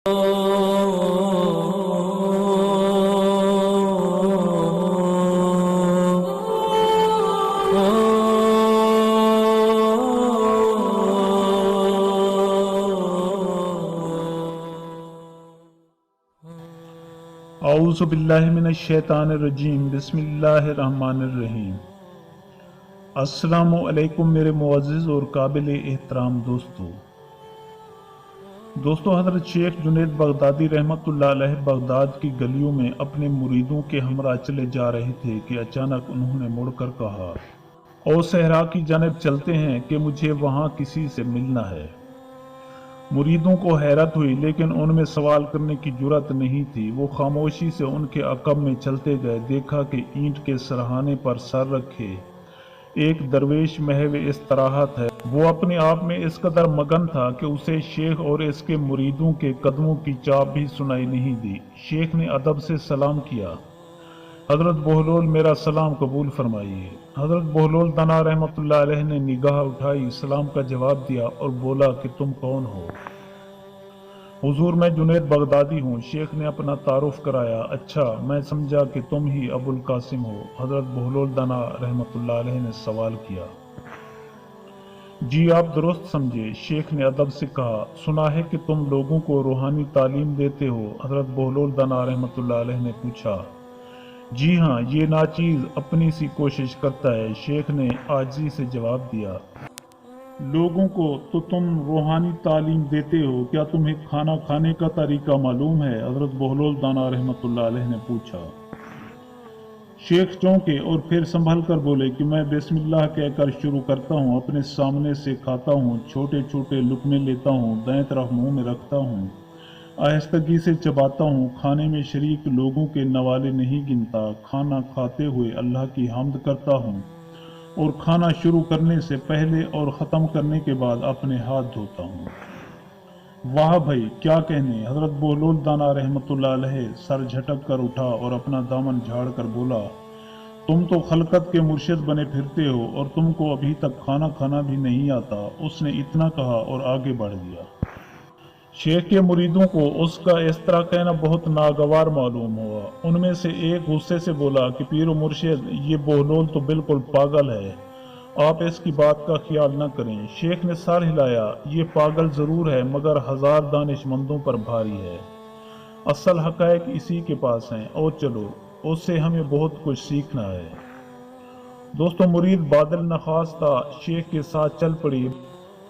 اعوذ باللہ من الشیطان الرجیم، بسم اللہ الرحمن الرحیم۔ السلام علیکم میرے معزز اور قابل احترام دوستو، حضرت شیخ جنید بغدادی رحمۃ اللہ علیہ بغداد کی گلیوں میں اپنے مریدوں کے ہمراہ چلے جا رہے تھے کہ اچانک انہوں نے مڑ کر کہا، او صحرا کی جانب چلتے ہیں کہ مجھے وہاں کسی سے ملنا ہے۔ مریدوں کو حیرت ہوئی لیکن ان میں سوال کرنے کی جرأت نہیں تھی۔ وہ خاموشی سے ان کے عقب میں چلتے گئے۔ دیکھا کہ اینٹ کے سرہانے پر سر رکھے ایک درویش محو استراحت ہے۔ وہ اپنے آپ میں اس قدر مگن تھا کہ اسے شیخ اور اس کے مریدوں کے قدموں کی چاپ بھی سنائی نہیں دی۔ شیخ نے ادب سے سلام کیا، حضرت بہلول میرا سلام قبول فرمائیے۔ حضرت بہلول دانا رحمۃ اللہ علیہ نے نگاہ اٹھائی، سلام کا جواب دیا اور بولا کہ تم کون ہو؟ حضور میں جنید بغدادی ہوں۔ شیخ نے اپنا تعارف کرایا۔ اچھا، میں سمجھا کہ تم ہی ابو القاسم ہو۔ حضرت بہلول دانا رحمۃ اللہ علیہ نے سوال کیا۔ جی آپ درست سمجھے، شیخ نے ادب سے کہا۔ سنا ہے کہ تم لوگوں کو روحانی تعلیم دیتے ہو؟ حضرت بہلول دانا رحمۃ اللہ علیہ نے پوچھا۔ جی ہاں، یہ ناچیز اپنی سی کوشش کرتا ہے، شیخ نے عاجزی سے جواب دیا۔ لوگوں کو تو تم روحانی تعلیم دیتے ہو، کیا تمہیں کھانا کھانے کا طریقہ معلوم ہے؟ حضرت بہلول دانا رحمۃ اللہ علیہ نے پوچھا۔ شیخ چونکے اور پھر سنبھل کر بولے کہ میں بسم اللہ کہہ کر شروع کرتا ہوں، اپنے سامنے سے کھاتا ہوں، چھوٹے چھوٹے لقمے لیتا ہوں، دائیں طرف منہ میں رکھتا ہوں، آہستگی سے چباتا ہوں، کھانے میں شریک لوگوں کے نوالے نہیں گنتا، کھانا کھاتے ہوئے اللہ کی حمد کرتا ہوں اور کھانا شروع کرنے سے پہلے اور ختم کرنے کے بعد اپنے ہاتھ دھوتا ہوں۔ واہ بھائی، کیا کہنے! حضرت بہلول دانا رحمۃ اللہ علیہ سر جھٹک کر اٹھا اور اپنا دامن جھاڑ کر بولا، تم تو خلقت کے مرشد بنے پھرتے ہو اور تم کو ابھی تک کھانا کھانا بھی نہیں آتا۔ اس نے اتنا کہا اور آگے بڑھ گیا۔ شیخ کے مریدوں کو اس کا اس طرح کہنا بہت ناگوار معلوم ہوا۔ ان میں سے ایک غصے سے بولا کہ پیر و مرشد، یہ بہلول تو بالکل پاگل ہے، آپ اس کی بات کا خیال نہ کریں۔ شیخ نے سر ہلایا، یہ پاگل ضرور ہے مگر ہزار دانش مندوں پر بھاری ہے، اصل حقائق اسی کے پاس ہیں، اور چلو اس سے ہمیں بہت کچھ سیکھنا ہے۔ دوستو، مرید بادل نخواستہ شیخ کے ساتھ چل پڑی۔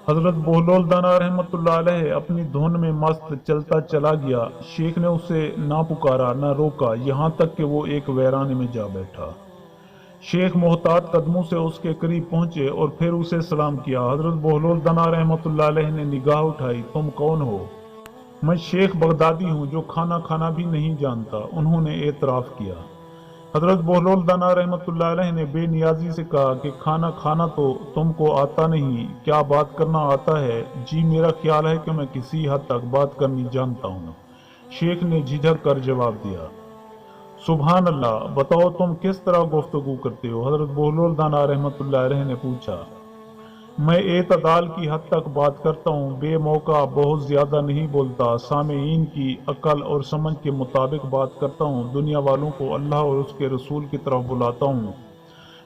حضرت بہلول دانا رحمۃ اللہ علیہ اپنی دھن میں مست چلتا چلا گیا۔ شیخ نے اسے نہ پکارا نہ روکا، یہاں تک کہ وہ ایک ویرانے میں جا بیٹھا۔ شیخ محتاط قدموں سے اس کے قریب پہنچے اور پھر اسے سلام کیا۔ حضرت بہلول دانا رحمۃ اللہ علیہ نے نگاہ اٹھائی۔ تم کون ہو؟ میں شیخ بغدادی ہوں جو کھانا کھانا بھی نہیں جانتا، انہوں نے اعتراف کیا۔ حضرت بہلول دانا رحمۃ اللہ علیہ نے بے نیازی سے کہا کہ کھانا کھانا تو تم کو آتا نہیں، کیا بات کرنا آتا ہے؟ جی میرا خیال ہے کہ میں کسی حد تک بات کرنی جانتا ہوں، شیخ نے جھجک کر جواب دیا۔ سبحان اللہ، بتاؤ تم کس طرح گفتگو کرتے ہو؟ حضرت بہلول دانا رحمۃ اللہ علیہ نے پوچھا۔ میں اعتدال کی حد تک بات کرتا ہوں، بے موقع بہت زیادہ نہیں بولتا، سامعین کی عقل اور سمجھ کے مطابق بات کرتا ہوں، دنیا والوں کو اللہ اور اس کے رسول کی طرف بلاتا ہوں۔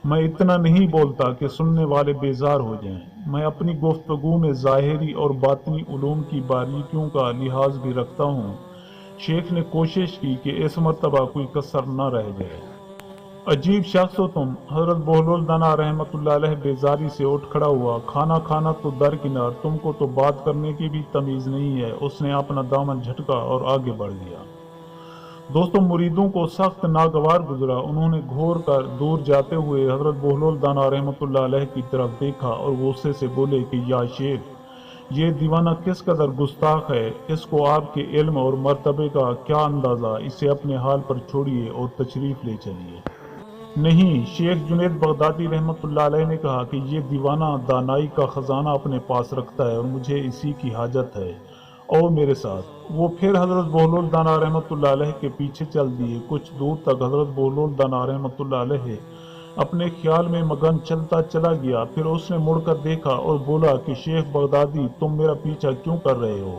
میں اتنا نہیں بولتا کہ سننے والے بیزار ہو جائیں۔ میں اپنی گفتگو میں ظاہری اور باطنی علوم کی باریکیوں کا لحاظ بھی رکھتا ہوں۔ شیخ نے کوشش کی کہ اس مرتبہ کوئی کسر نہ رہ جائے۔ عجیب شخص ہو تم! حضرت بہلول دانا رحمۃ اللہ علیہ بیزاری سے اٹھ کھڑا ہوا۔ کھانا کھانا تو درکنار، تم کو تو بات کرنے کی بھی تمیز نہیں ہے۔ اس نے اپنا دامن جھٹکا اور آگے بڑھ گیا۔ دوستوں، مریدوں کو سخت ناگوار گزرا۔ انہوں نے گھور کر دور جاتے ہوئے حضرت بہلول دانا رحمۃ اللہ علیہ کی طرف دیکھا اور غصے سے بولے کہ یا شیخ، یہ دیوانہ کس قدر گستاخ ہے، اس کو آپ کے علم اور مرتبے کا کیا اندازہ، اسے اپنے حال پر چھوڑیے اور تشریف لے چلیے۔ نہیں، شیخ جنید بغدادی رحمۃ اللہ علیہ نے کہا کہ یہ دیوانہ دانائی کا خزانہ اپنے پاس رکھتا ہے اور مجھے اسی کی حاجت ہے، اور میرے ساتھ۔ وہ پھر حضرت بہلول دانا رحمۃ اللہ علیہ کے پیچھے چل دیے۔ کچھ دور تک حضرت بہلول دانا رحمۃ اللہ علیہ اپنے خیال میں مگن چلتا چلا گیا۔ پھر اس نے مڑ کر دیکھا اور بولا کہ شیخ بغدادی، تم میرا پیچھا کیوں کر رہے ہو؟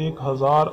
1000